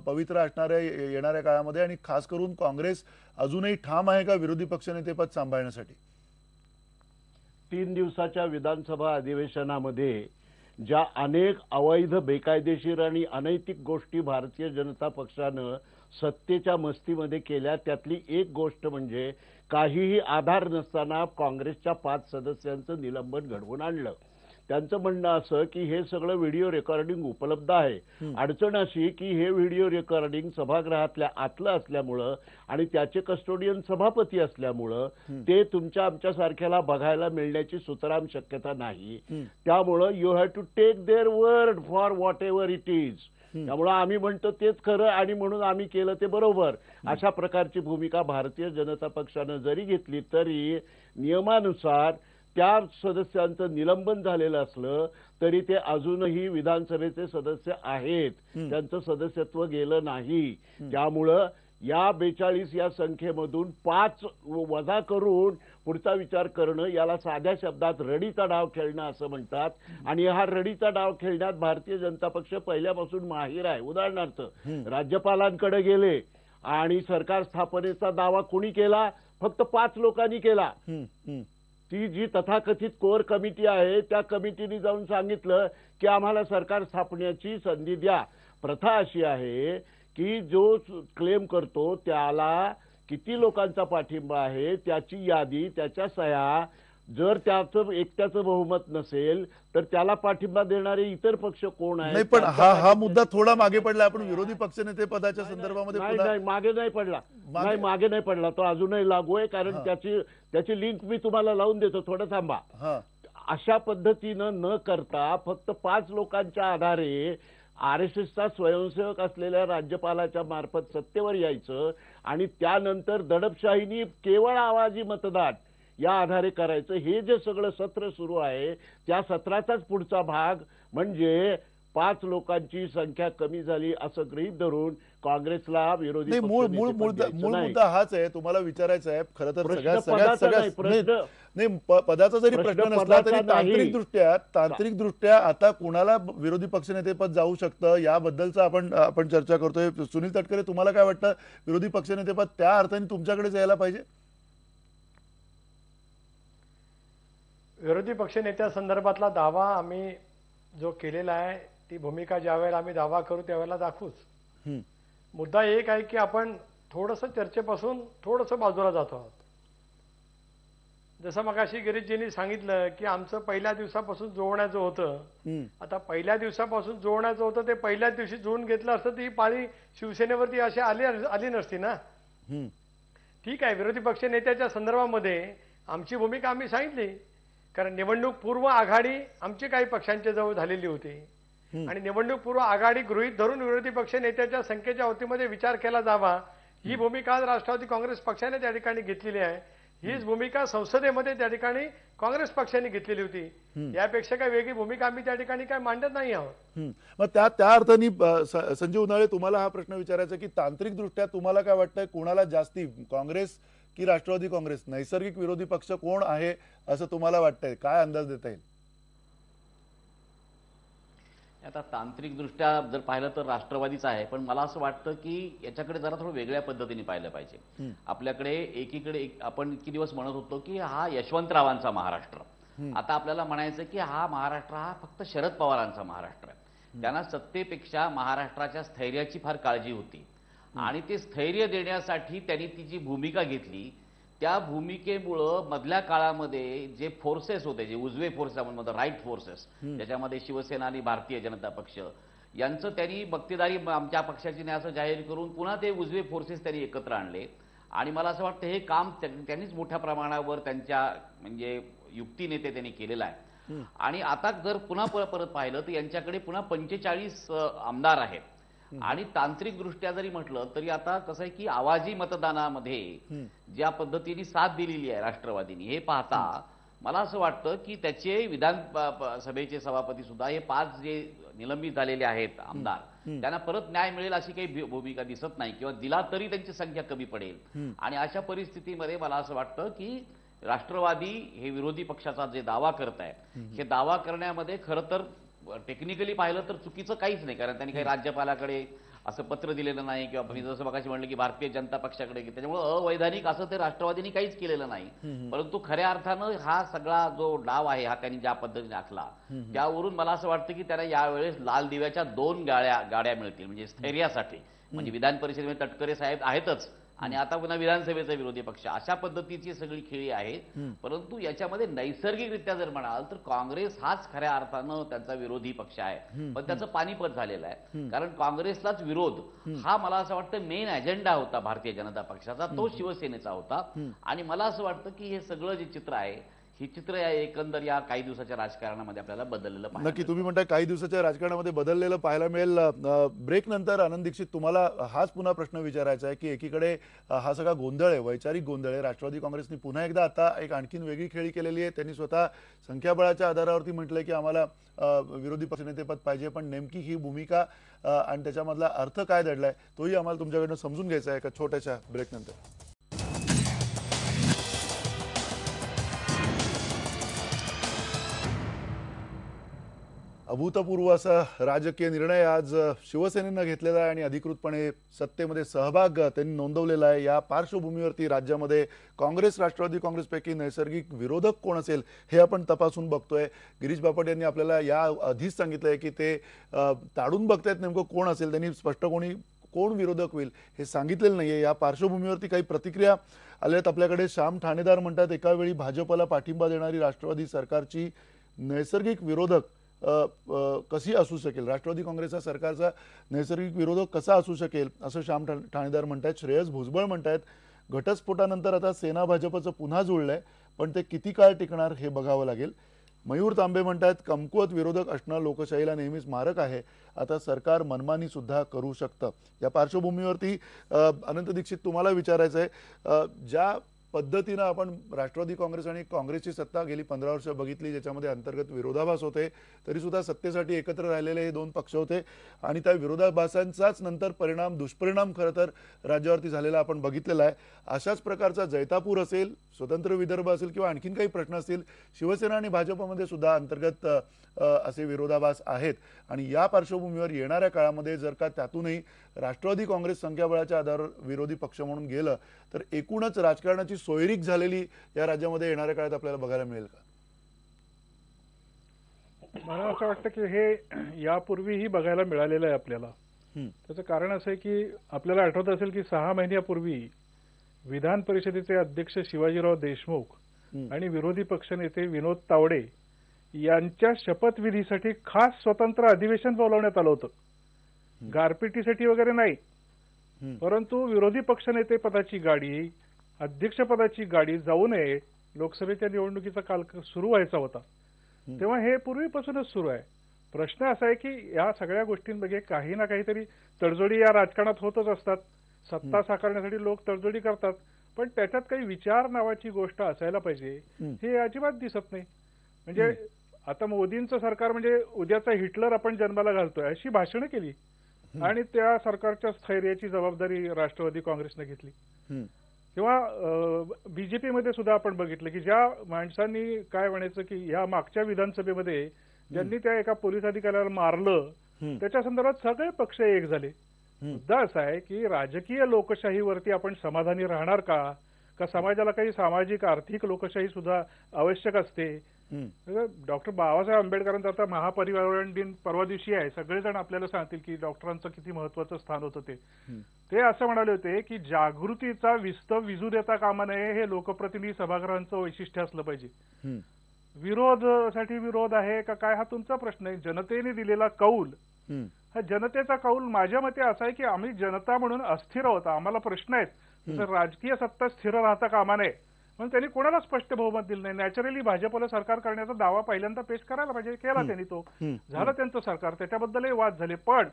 पवित्र असणार आहे येणाऱ्या काळामध्ये, आणि खास करून काँग्रेस अजूनही ठाम आहे का विरोधी पक्षनेतेपद सांभाळण्यासाठी? 3 दिवसाच्या विधानसभा अधिवेशनामध्ये ज्या अनेक अवैध, बेकायदेशीर आणि अनैतिक गोष्टी भारतीय जनता पक्षानं सत्तेच्या मस्तीमध्ये केल्या, त्यातली एक गोष्ट म्हणजे काहीही आधार नसताना काँग्रेसच्या 5 सदस्यांचं निलंबन घडवून आणलं. त्यांचं म्हणणं असं की हे सगळं व्हिडिओ रेकॉर्डिंग उपलब्ध आहे. अडचण अशी की हे व्हिडिओ रेकॉर्डिंग सभागृहातल्या आतलं असल्यामुळं आणि त्याचे कस्टोडियन सभापती असल्यामुळं ते तुमच्या आमच्यासारख्याला बघायला मिळण्याची सुतराम शक्यता नाही. त्यामुळं you have to take their word for whatever it is. त्यामुळं आम्ही म्हणतो तेच खरं आणि म्हणून आम्ही केलं ते बरोबर, अशा प्रकारची भूमिका भारतीय जनता पक्षानं जरी घेतली तरी नियमानुसार त्या सदस्यांचं निलंबन झालेलं असलं तरी ते अजूनही विधानसभेचे सदस्य आहेत, त्यांचं सदस्यत्व गेलं नाही. त्यामुळं या 42 या संख्येमधून 5 वजा करून पुढचा विचार करणं याला साध्या शब्दात रडीचा डाव खेळणं असं म्हणतात. आणि हा रडीचा डाव खेळण्यात भारतीय जनता पक्ष पहिल्यापासून माहीर आहे. उदाहरणार्थ राज्यपालांकडे गेले आणि सरकार स्थापनेचा दावा कोणी केला? फक्त 5 लोकांनी केला. ती जी तथाकथित कोर कमिटी आहे त्या कमिटीने जाऊन सांगितलं की आम्हाला सरकार स्थापनेची संधी द्या. प्रथा अशी आहे की जो क्लेम करतो त्याला किती लोकांचा पाठिंबा आहे त्याची यादी, त्याच्या सह्या जर त्याचं एकट्याचं बहुमत नसेल तर त्याला पाठिंबा देणारे इतर पक्ष कोण आहेत? नाही, पण त्यांचा हा पाठिंबा- मुद्दा थोडा मागे पडला. आपण विरोधी पक्षनेते पदाच्या संदर्भामध्ये नाही पुन्हा नाही, मागे नाही पडला. नाही, मागे नाही पडला. तो अजूनही लागू आहे, कारण त्याची लिंक मी तुम्हाला लावून देतो. थोडं थांबा. हा अशा पद्धतीनं न करता फक्त 5 लोकांच्या आधारे RSSचा स्वयंसेवक असलेल्या राज्यपालाच्या मार्फत सत्तेवर यायचं आणि त्यानंतर दडपशाहीनी केवळ आवाजी मतदान या आधारे करायचं, हे जे सगळं सत्र सुरू आहे त्या सत्राचाच पुढचा भाग म्हणजे 5 लोकांची संख्या कमी झाली असं गृहीत धरून काँग्रेसला विरोधी नाही, मूळ पक्षनेतेपद द्यायचं नाही. मुद्दा हाच आहे. तुम्हाला विचारायचं आहे खरं तर प्रश्न सगळ्यात पदाचा नाही, नाही, पदाचा जरी प्रश्न प्रश्न नसला तरी पदाचा नाही. तांत्रिकदृष्ट्या आता कुणाला विरोधी पक्षनेतेपद जाऊ शकतं याबद्दलचं आपण चर्चा करतोय. सुनील तटकरे, तुम्हाला काय वाटतं, विरोधी पक्षनेतेपद त्या अर्थाने तुमच्याकडेच यायला पाहिजे? विरोधी पक्षनेत्या संदर्भातला दावा आम्ही जो केलेला आहे, ती भूमिका ज्यावेळेला आम्ही दावा करू त्यावेळेला दाखवूच. हम्म. मुद्दा एक आहे की आपण थोडंसं चर्चेपासून थोडंसं बाजूला जातो आहोत. जसं मगाशी गिरीशजींनी सांगितलं की आमचं पहिल्या दिवसापासून जुळवण्याचं होतं. हम्म. आता पहिल्या दिवसापासून जुळवण्याचं होतं, ते पहिल्याच दिवशी जुळून घेतलं असतं तर ही पाळी शिवसेनेवरती अशी आली नसती ना. हम्म. ठीक आहे, विरोधी पक्ष नेत्याच्या संदर्भामध्ये आमची भूमिका आम्ही सांगितली, कारण निवडणूक पूर्व आघाडी आमची काही पक्षांच्या जवळ झालेली होती आणि निवडणूक पूर्व आघाडी गृहीत धरून विरोधी पक्ष नेत्याच्या संख्येच्या वतीमध्ये विचार केला जावा, ही भूमिका आज राष्ट्रवादी काँग्रेस पक्षाने त्या ठिकाणी घेतलेली आहे. हीच भूमिका संसदेमध्ये त्या ठिकाणी काँग्रेस पक्षाने घेतलेली होती. यापेक्षा काही वेगळी भूमिका आम्ही त्या ठिकाणी काही मांडत नाही आहोत. मग त्या अर्थाने संजय उन्हाळे, तुम्हाला हा प्रश्न विचारायचा की तांत्रिकदृष्ट्या तुम्हाला काय वाटतंय, कोणाला जास्ती, काँग्रेस की राष्ट्रवादी काँग्रेस, नैसर्गिक विरोधी पक्ष कोण आहे असं तुम्हाला वाटतंय? काय अंदाज देता येईल? आता तांत्रिकदृष्ट्या जर पाहिलं तर राष्ट्रवादीच आहे, पण मला असं वाटतं की याच्याकडे जरा थोडं वेगळ्या पद्धतीने पाहिलं पाहिजे. आपल्याकडे एकीकडे आपण इतके दिवस म्हणत होतो की हा यशवंतरावांचा महाराष्ट्र, आता आपल्याला म्हणायचं की हा महाराष्ट्र हा फक्त शरद पवारांचा महाराष्ट्र आहे. त्यांना सत्तेपेक्षा महाराष्ट्राच्या स्थैर्याची फार काळजी होती आणि ते स्थैर्य देण्यासाठी त्यांनी ती जी भूमिका घेतली, त्या भूमिकेमुळं मधल्या काळामध्ये जे फोर्सेस होते, जे उजवे फोर्सेस आपण म्हणतो, राईट फोर्सेस, ज्याच्यामध्ये शिवसेना आणि भारतीय जनता पक्ष यांचं त्यांनी बक्तेदारी आमच्या पक्षाची नाही असं जाहीर करून पुन्हा ते उजवे फोर्सेस त्यांनी एकत्र आणले. आणि मला असं वाटतं हे काम त्यांनीच मोठ्या प्रमाणावर त्यांच्या म्हणजे युक्तीने त्यांनी केलेलं आहे. आणि आता जर पुन्हा परत पाहिलं तर यांच्याकडे पुन्हा 45 आमदार आहेत. आणि तांत्रिकदृष्ट्या जरी म्हटलं तरी आता कसं आहे की आवाजी मतदानामध्ये ज्या पद्धतीने साथ दिलेली आहे राष्ट्रवादीने, हे पाहता मला असं वाटतं की त्याचे विधान सभेचे सभापती सुद्धा हे 5 जे निलंबित झालेले आहेत आमदार, त्यांना परत न्याय मिळेल अशी काही भूमिका दिसत नाही, किंवा दिला तरी त्यांची संख्या कमी पडेल. आणि अशा परिस्थितीमध्ये मला असं वाटतं की राष्ट्रवादी हे विरोधी पक्षाचा जे दावा करत आहे, हे दावा करण्यामध्ये खरं तर टेक्निकली पाहिलं तर चुकीचं काहीच नाही, कारण त्यांनी काही राज्यपालाकडे असं पत्र दिलेलं नाही, किंवा मी जसं मगाशी म्हणलं की भारतीय जनता पक्षाकडे, त्याच्यामुळे अवैधानिक असं ते राष्ट्रवादीने काहीच केलेलं नाही. परंतु खऱ्या अर्थानं हा सगळा जो डाव आहे हा त्यांनी ज्या पद्धतीने आखला, त्यावरून मला असं वाटतं की त्यांना यावेळेस लाल दिव्याच्या 2 गाड्या मिळतील, म्हणजे स्थैर्यासाठी. म्हणजे विधान परिषदेमध्ये तटकरे साहेब आहेतच आणि आता पुन्हा विधानसभेचा विरोधी पक्ष, अशा पद्धतीची सगळी खेळी आहे. परंतु याच्यामध्ये नैसर्गिकरित्या जर म्हणाल तर काँग्रेस हाच खऱ्या अर्थानं त्यांचा विरोधी पक्ष आहे, पण त्याचं पानिपत झालेलं आहे. कारण काँग्रेसलाच विरोध हा मला असं वाटतं मेन अजेंडा होता भारतीय जनता पक्षाचा, तो शिवसेनेचा होता. आणि मला असं वाटतं की हे सगळं जे चित्र आहे, ही चित्र या एकंदर या काही दिवसाच्या राजकारणामध्ये आपल्याला बदललेलं पाहायला नक्की. तुम्ही म्हणताय काही दिवसाच्या राजकारणामध्ये बदललेलं पाहायला मिळेल. ब्रेक नंतर आनंद दीक्षित, तुम्हाला हाच पुन्हा प्रश्न विचारायचा आहे की एकीकडे हा सगळा गोंधळ आहे, वैचारिक गोंधळ आहे. राष्ट्रवादी काँग्रेसने पुन्हा एकदा आता एक आणखीन वेगळी खेळी केलेली आहे. त्यांनी स्वतः संख्याबळाच्या आधारावरती म्हटलंय की आम्हाला विरोधी पक्षनेतेपद पाहिजे, पण नेमकी ही भूमिका आणि त्याच्यामधला अर्थ काय दडलाय तोही आम्हाला तुमच्याकडनं समजून घ्यायचा आहे एका छोट्याशा ब्रेक नंतर. अभूतपूर्व असा राजकीय निर्णय आज शिवसेनेनं घेतलेला आहे आणि अधिकृतपणे सत्तेमध्ये सहभाग त्यांनी नोंदवलेला आहे. या पार्श्वभूमीवरती राज्यामध्ये काँग्रेस राष्ट्रवादी काँग्रेसपैकी नैसर्गिक विरोधक कोण असेल हे आपण तपासून बघतोय. गिरीश बापट यांनी आपल्याला या आधीच सांगितलंय की ते ताडून बघतायत नेमकं कोण असेल. त्यांनी स्पष्ट कोण विरोधक होईल हे सांगितलेलं नाहीये. या पार्श्वभूमीवरती काही प्रतिक्रिया आलेत आपल्याकडे. श्याम ठाणेदार म्हणतात, एका वेळी भाजपला पाठिंबा देणारी राष्ट्रवादी सरकारची नैसर्गिक विरोधक कशी असू शकेल, राष्ट्रवादी काँग्रेसचा सरकारचा नैसर्गिक विरोधक कसा असू शकेल असं श्याम ठाणेदार म्हणतात. श्रेयस भुजबळ म्हणतात, घटस्फोटानंतर आता सेना भाजपचं पुन्हा जुळलंय, पण ते किती काळ टिकणार हे बघावं लागेल. मयूर तांबे म्हणतात, कमकुवत विरोधक असणं लोकशाहीला नेहमीच मारक आहे, आता सरकार मनमानी सुद्धा करू शकतं. या पार्श्वभूमीवरती अनंत दीक्षित तुम्हाला विचारायचं आहे, ज्या पद्धतीनं आपण राष्ट्रवादी काँग्रेस आणि काँग्रेसची सत्ता गेली 15 वर्ष बघितली, ज्याच्यामध्ये अंतर्गत विरोधाभास होते, तरी सुद्धा सत्तेसाठी एकत्र राहिलेले हे दोन पक्ष होते आणि त्या विरोधाभासांचाच नंतर दुष्परिणाम खरं तर राज्यावरती झालेला आपण बघितलेला आहे. अशाच प्रकारचा जैतापूर असेल, स्वतंत्र विदर्भ असेल किंवा आणखीन काही प्रश्न असतील, शिवसेना आणि भाजपमध्ये सुद्धा अंतर्गत असे विरोधाभास आहेत. आणि या पार्श्वभूमीवर येणाऱ्या काळामध्ये जर का त्यातूनही राष्ट्रवादी काँग्रेस संख्याबळाच्या आधारावर विरोधी पक्ष म्हणून गेलं तर एकूणच राजकारणाची सोयरीक झालेली या राज्यामध्ये येणाऱ्या काळात आपल्याला बघायला मिळेल का? मला असं वाटतं की हे यापूर्वीही बघायला मिळालेलं आहे आपल्याला. त्याचं कारण असं आहे की आपल्याला आठवत असेल की 6 महिन्यापूर्वी विधान परिषदेचे अध्यक्ष शिवाजीराव देशमुख आणि विरोधी पक्षनेते विनोद तावडे यांच्या शपथविधीसाठी खास स्वतंत्र अधिवेशन बोलावण्यात आलं होतं. गारपिटीसाठी वगैरे नाही, परंतु विरोधी पक्षनेते पदाची गाडी, अध्यक्षपदाची गाडी जाऊ नये, लोकसभेच्या निवडणुकीचा काल सुरू व्हायचा होता, तेव्हा हे पूर्वीपासूनच सुरू आहे. प्रश्न असा आहे की या सगळ्या गोष्टींमध्ये काही ना काहीतरी तडजोडी या राजकारणात होतच असतात. सत्ता साकारण्यासाठी लोक तडजोडी करतात, पण त्याच्यात काही विचार नावाची गोष्ट असायला पाहिजे हे अजिबात दिसत नाही. म्हणजे आता मोदींचं सरकार म्हणजे उद्याचा हिटलर आपण जन्माला घालतोय अशी भाषणं केली आणि त्या सरकारच्या स्थैर्याची जबाबदारी राष्ट्रवादी काँग्रेसने घेतली. किंवा बीजेपीमध्ये सुद्धा आपण बघितलं की ज्या माणसांनी काय म्हणायचं की या मागच्या विधानसभेमध्ये ज्यांनी त्या एका पोलीस अधिकाऱ्याला मारलं त्याच्या संदर्भात सगळे पक्ष एक झाले. मुद्दा असा आहे की राजकीय लोकशाहीवरती आपण समाधानी राहणार का समाजाला काही सामाजिक आर्थिक लोकशाही सुद्धा आवश्यक असते. डॉक्टर बाबासाहेब आंबेडकरांचा आता महापरिनिर्वाण दिन परवा दिवशी आहे, सगळेजण आपल्याला सांगतील की डॉक्टरांचं किती महत्वाचं स्थान होतं. ते असं म्हणाले होते की जागृतीचा विस्तव विजू देता कामा नये, हे लोकप्रतिनिधी सभागृहांचं वैशिष्ट्य असलं पाहिजे. विरोधासाठी विरोध आहे का काय हा तुमचा प्रश्न आहे. जनतेने दिलेला कौल, हा जनतेचा कौल माझ्या मते असा आहे की आम्ही जनता म्हणून अस्थिर आहोत, आम्हाला प्रश्न आहेत. जर राजकीय सत्ता स्थिर राहता कामा नये म्हणून त्यांनी कोणाला स्पष्ट बहुमत दिलं नाही. नॅचरली भाजपला सरकार करण्याचा दावा पहिल्यांदा पेश करायला पाहिजे, केला त्यांनी, तो झालं त्यांचं सरकार, त्याच्याबद्दलही वाद झाले. पण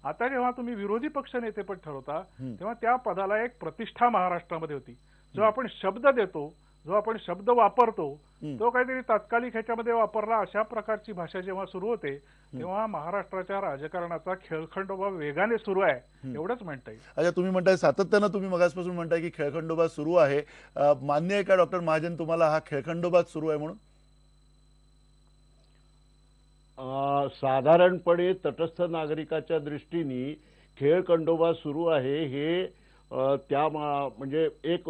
आता जेव्हा तुम्ही विरोधी पक्ष नेतेपद ठरवता तेव्हा त्या पदाला एक प्रतिष्ठा महाराष्ट्रामध्ये होती. जो आपण शब्द देतो, जो आपण शब्द वापरतो, तो काहीतरी तात्कालिक ह्याच्यामध्ये वापरला, अशा प्रकारची भाषा जेव्हा सुरू होते तेव्हा महाराष्ट्राच्या राजकारणाचा खेळखंडोबा वेगाने सुरू आहे, एवढंच म्हणता येईल. अच्छा, तुम्ही म्हणताय सातत्यानं, तुम्ही मगासपासून म्हणताय की खेळखंडोबा सुरू आहे, मान्य आहे का डॉक्टर महाजन तुम्हाला हा खेळखंडोबाच सुरू आहे म्हणून? साधारणपणे तटस्थ नागरिकाच्या दृष्टीने खेळखंडोबा सुरू आहे हे त्या म्हणजे एक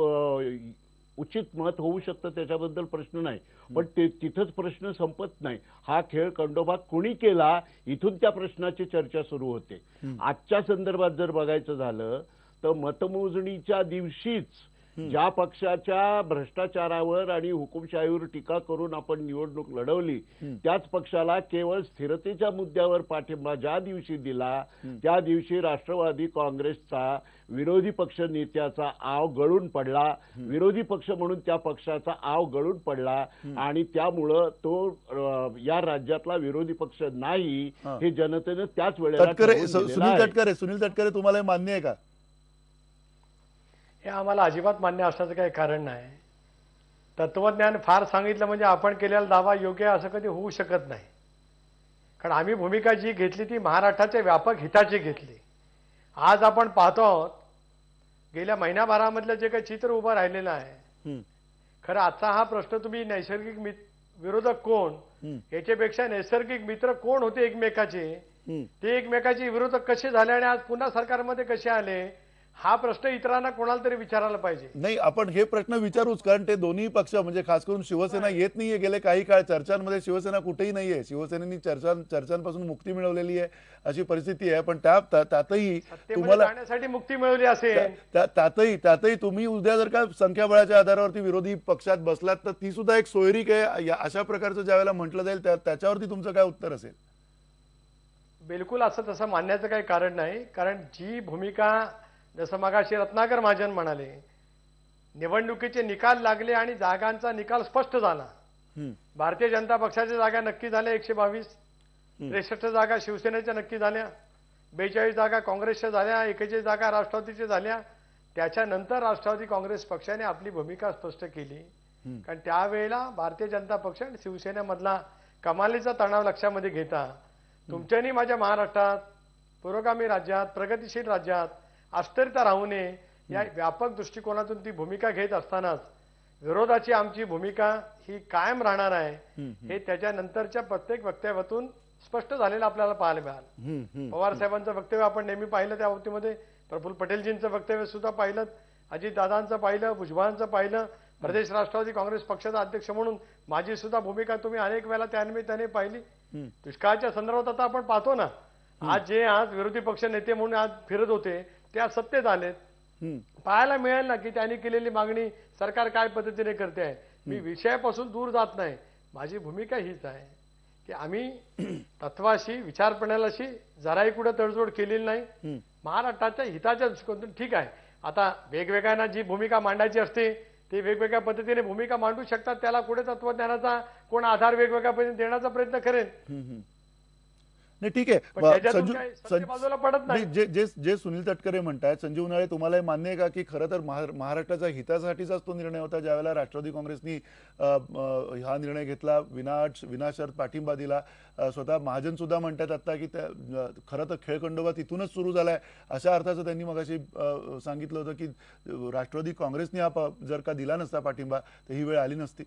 उचित मत होऊ शकतं, त्याच्याबद्दल प्रश्न नाही. पण ते तिथंच प्रश्न संपत नाही. हा खेळ खंडोबा कोणी केला इथून त्या प्रश्नाची चर्चा सुरू होते. आजच्या संदर्भात जर बघायचं झालं तर मतमोजणीच्या दिवशीच ज्या पक्षाच्या भ्रष्टाचारावर आणि हुकुमशाहीवर टीका करून आपण निवडणूक लढवली त्याच पक्षाला केवळ स्थिरतेच्या मुद्द्यावर पाठिंबा ज्या दिवशी दिला त्या दिवशी राष्ट्रवादी काँग्रेसचा विरोधी पक्ष नेत्याचा आव गळून पडला, विरोधी पक्ष म्हणून त्या पक्षाचा आव गळून पडला आणि त्यामुळं तो या राज्यातला विरोधी पक्ष नाही हे जनतेने त्याच वेळेला सुनील तटकरे तुम्हाला मान्य आहे का? हे आम्हाला अजिबात मान्य असण्याचं काही कारण नाही. तत्वज्ञान फार सांगितलं म्हणजे आपण केलेला दावा योग्य असं कधी होऊ शकत नाही. कारण आम्ही भूमिका जी घेतली ती महाराष्ट्राच्या व्यापक हिताची घेतली. आज आपण पाहतो आहोत गेल्या महिन्याभरामधलं जे काही चित्र उभं राहिलेलं आहे, खरं आजचा हा प्रश्न तुम्ही नैसर्गिक विरोधक कोण याच्यापेक्षा नैसर्गिक मित्र कोण होते एकमेकाचे, ते एकमेकाचे विरोधक कसे झाले आणि आज पुन्हा सरकारमध्ये कसे आले, हा प्रश्न इतरांना कोणाला तरी विचारायला पाहिजे. नाही, आपण हे प्रश्न विचारूच, कारण ते दोन्ही पक्ष म्हणजे खास करून शिवसेना येत नाहीये गेले काही काळ चर्चांमध्ये. शिवसेना कुठेही नाहीये. शिवसेनेनी चर्चांपासून मुक्ती मिळवलेली आहे अशी परिस्थिती आहे. पण त्यातही सत्तेमध्ये तुम्हाला जाण्यासाठी मुक्ती मिळवली असेल. त्यातही तुम्ही उद्या जर का संख्याबळाच्या आधारावरती विरोधी पक्षात बसलात तर ती सुद्धा एक सोयरीक आहे अशा प्रकारचं ज्यावेळेला म्हटलं जाईल त्याच्यावरती तुमचं काय उत्तर असेल? बिलकुल असं तसं मानण्याचं काही कारण नाही. कारण जी भूमिका, जसं मगाशी रत्नाकर महाजन म्हणाले, निवडणुकीचे निकाल लागले आणि जागांचा निकाल स्पष्ट झाला. भारतीय जनता पक्षाच्या जागा नक्की झाल्या 122, 63 जागा शिवसेनेच्या नक्की झाल्या, 42 जागा काँग्रेसच्या झाल्या, 41 जागा राष्ट्रवादीच्या झाल्या. त्याच्यानंतर राष्ट्रवादी काँग्रेस पक्षाने आपली भूमिका स्पष्ट केली. कारण त्यावेळेला भारतीय जनता पक्ष आणि शिवसेनेमधला कमालीचा तणाव लक्षामध्ये घेता तुमच्यानी माझ्या महाराष्ट्रात, पुरोगामी राज्यात, प्रगतिशील राज्यात अस्थिरता राहू नये या व्यापक दृष्टिकोनातून ती भूमिका घेत असतानाच विरोधाची आमची भूमिका ही कायम राहणार आहे हे त्याच्यानंतरच्या प्रत्येक वक्तव्यातून स्पष्ट झालेलं आपल्याला पाहायला मिळालं. पवार साहेबांचं वक्तव्य आपण नेहमी पाहिलं, त्या बाबतीमध्ये प्रफुल्ल पटेलजींचं वक्तव्य सुद्धा पाहिलं, अजितदादांचं पाहिलं, भुजबळांचं पाहिलं, प्रदेश राष्ट्रवादी काँग्रेस पक्षाचा अध्यक्ष म्हणून माझी सुद्धा भूमिका तुम्ही अनेक वेळा त्यानिमित्ताने पाहिली. दुष्काळाच्या संदर्भात आता आपण पाहतो ना, आज विरोधी पक्ष नेते म्हणून आज फिरत होते ते आज सत्तेत आलेत. पाहायला मिळेल ना की त्यांनी केलेली मागणी सरकार काय पद्धतीने करते आहे. मी विषयापासून दूर जात नाही. माझी भूमिका हीच आहे की आम्ही तत्वाशी, विचारप्रणालीशी जराही कुठे तडजोड केलेली नाही. महाराष्ट्राच्या हिताच्या दृष्टिकोनातून ठीक आहे. आता वेगवेगळ्यांना जी भूमिका मांडायची असते ते वेगवेगळ्या पद्धतीने भूमिका मांडू शकतात. त्याला कुठे तत्वज्ञानाचा कोण आधार वेगवेगळ्या पद्धतीने देण्याचा प्रयत्न करेन. नाही, ठीक आहे. पण त्याच्यातून काही सत्य बाजूला पडत नाही. जे सुनील तटकरे म्हणतायत, संजीव उन्हाळे, तुम्हाला हे मान्य आहे का की खरं तर महाराष्ट्राच्या हितासाठीचाच तो निर्णय होता ज्यावेळेला राष्ट्रवादी काँग्रेसनी हा निर्णय घेतला, विनाशर्त पाठिंबा दिला? स्वतः महाजन सुद्धा म्हणतात आता की खरं तर खेळखंडोबा तिथूनच सुरू झालाय अशा अर्थाचं त्यांनी मगाशी सांगितलं होतं की राष्ट्रवादी काँग्रेसनी हा जर का दिला नसता पाठिंबा तर ही वेळ आली नसती.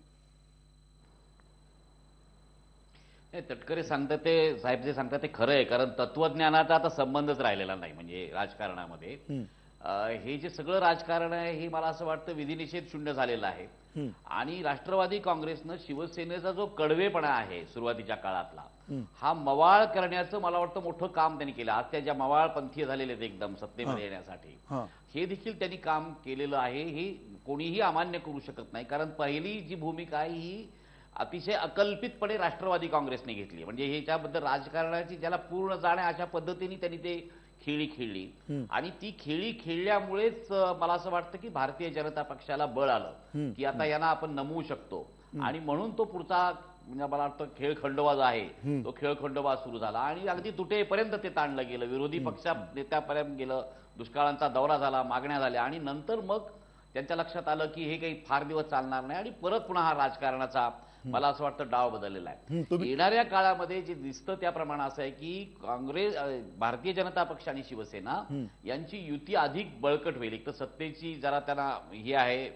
तटकरे सांगतात ते, साहेब जे सांगतात ते खरं आहे. कारण तत्वज्ञानाचा आता संबंधच राहिलेला नाही म्हणजे राजकारणामध्ये. हे जे सगळं राजकारण आहे हे मला असं वाटतं विधिनिषेध शून्य झालेलं आहे. आणि राष्ट्रवादी काँग्रेसनं शिवसेनेचा जो कडवेपणा आहे सुरुवातीच्या काळातला, हा मवाळ करण्याचं मला वाटतं मोठं काम त्यांनी केलं. आज त्या ज्या मवाळपंथीय झालेले आहेत एकदम सत्तेमध्ये येण्यासाठी, हे देखील त्यांनी काम केलेलं आहे. हे कोणीही अमान्य करू शकत नाही. कारण पहिली जी भूमिका आहे ही अतिशय अकल्पितपणे राष्ट्रवादी काँग्रेसने घेतली. म्हणजे ह्याच्याबद्दल राजकारणाची ज्याला पूर्ण जाण आहे अशा पद्धतीने त्यांनी ते खेळी खेळली. आणि ती खेळी खेळल्यामुळेच मला असं वाटतं की भारतीय जनता पक्षाला बळ आलं की आता यांना आपण नमवू शकतो. आणि म्हणून तो पुढचा म्हणजे मला वाटतं खेळखंडोबा जो आहे तो खेळखंडोबा सुरू झाला. आणि अगदी तुटेपर्यंत ते ताणलं गेलं, विरोधी पक्षा नेत्यापर्यंत गेलं, दुष्काळांचा दौरा झाला, मागण्या झाल्या. आणि नंतर मग त्यांच्या लक्षात आलं की हे काही फार दिवस चालणार नाही आणि परत पुन्हा हा राजकारणाचा मला असं वाटतं डाव बदललेला आहे. येणाऱ्या काळामध्ये जे दिसतं त्याप्रमाणे असं आहे की काँग्रेस, भारतीय जनता पक्ष आणि शिवसेना यांची युती अधिक बळकट होईल. एक तर सत्तेची जरा त्यांना ही आहे,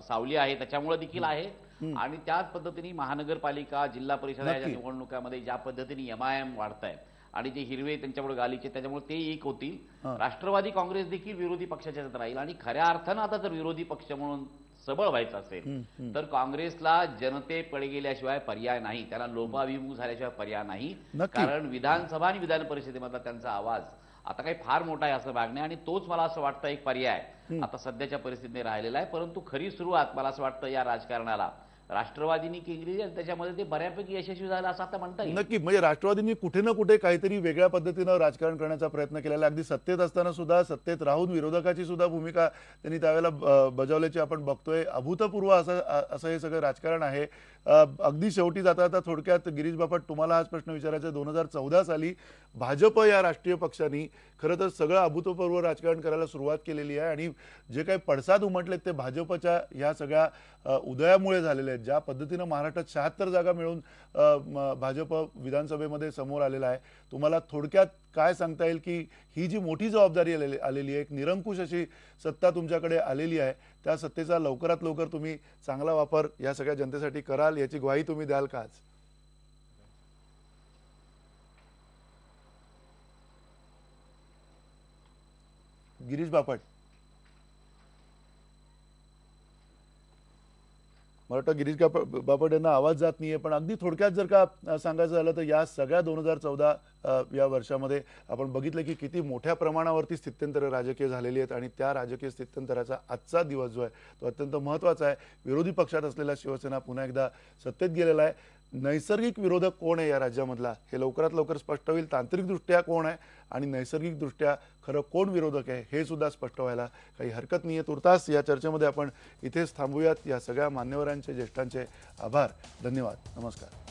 सावली आहे त्याच्यामुळे देखील आहे. आणि त्याच पद्धतीने महानगरपालिका, जिल्हा परिषदेच्या निवडणुकामध्ये ज्या पद्धतीने MIM वाढताय आणि जे हिरवे त्यांच्यामुळे गालीचे त्याच्यामुळे ते एक होतील. राष्ट्रवादी काँग्रेस देखील विरोधी पक्षाच्या राहील. आणि खऱ्या अर्थानं आता जर विरोधी पक्ष म्हणून सबळ व्हायचं असेल तर काँग्रेसला जनतेकडे गेल्याशिवाय पर्याय नाही, त्याला लोपाभिमुख झाल्याशिवाय पर्याय नाही. कारण विधानसभा आणि विधान परिषदेमधला त्यांचा आवाज आता काही फार मोठा आहे असं मागणे. आणि तोच मला असं वाटतं एक पर्याय आता सध्याच्या परिस्थितीने राहिलेला आहे. परंतु खरी सुरुवात मला असं वाटतं या राजकारणाला राष्ट्रवादींनी केली आणि त्याच्यामध्ये ते बऱ्यापैकी यशस्वी झालं असं आता म्हणता येईल. नक्की, म्हणजे राष्ट्रवादींनी कुठे ना कुठे काहीतरी वेगळ्या पद्धतीनं राजकारण करण्याचा प्रयत्न केलेला. अगदी सत्तेत असताना सुद्धा, सत्तेत राहून विरोधकाची सुद्धा भूमिका त्यांनी त्यावेळेला बजावल्याची आपण बघतोय. अभूतपूर्व असं हे सगळं राजकारण आहे. अगदी शेवटी जाता जाता थोडक्यात गिरीश बापट, तुम्हाला हाच प्रश्न विचारायचा. 2014 साली भाजप या राष्ट्रीय पक्षांनी खरं तर सगळं अभूतपूर्व राजकारण करायला सुरुवात केलेली आहे. आणि जे काही पडसाद उमटलेत ते भाजपच्या या सगळ्या उदयामुळे झालेले आहेत. ज्या पद्धतीनं महाराष्ट्रात 76 जागा मिळून भाजप विधानसभेमध्ये समोर आलेला आहे, तुम्हाला थोडक्यात काय सांगता येईल की ही जी मोठी जबाबदारी आलेली आहे, एक निरंकुश अशी सत्ता तुमच्याकडे आलेली आहे, त्या सत्तेचा लवकरात लवकर तुम्ही चांगला वापर या सगळ्या जनतेसाठी कराल याची ग्वाही तुम्ही द्याल का आज? गिरीश बापट. मला वाटतं गिरीश बापट यांना आवाज जात नाहीये, पण अगदी थोडक्यात जर का सांगायचं झालं तर या सगळ्या 2014 या वर्षामध्ये आपण बघितलं की किती मोठ्या प्रमाणावरती स्थित्यंतरं राजकीय झालेली आहेत आणि त्या राजकीय स्थित्यंतराचा आजचा दिवस जो आहे तो अत्यंत महत्त्वाचा आहे. विरोधी पक्षात असलेला शिवसेना पुन्हा एकदा सत्तेत गेलेला आहे. नैसर्गिक विरोधक कोण आहे या राज्यामधला हे लवकरात लवकर स्पष्ट होईल. तांत्रिकदृष्ट्या कोण आहे आणि नैसर्गिकदृष्ट्या खरं कोण विरोधक आहे हे सुद्धा स्पष्ट व्हायला काही हरकत नाही आहे. तुर्तास या चर्चेमध्ये आपण इथेच थांबूयात. या सगळ्या मान्यवरांचे ज्येष्ठांचे आभार, धन्यवाद, नमस्कार.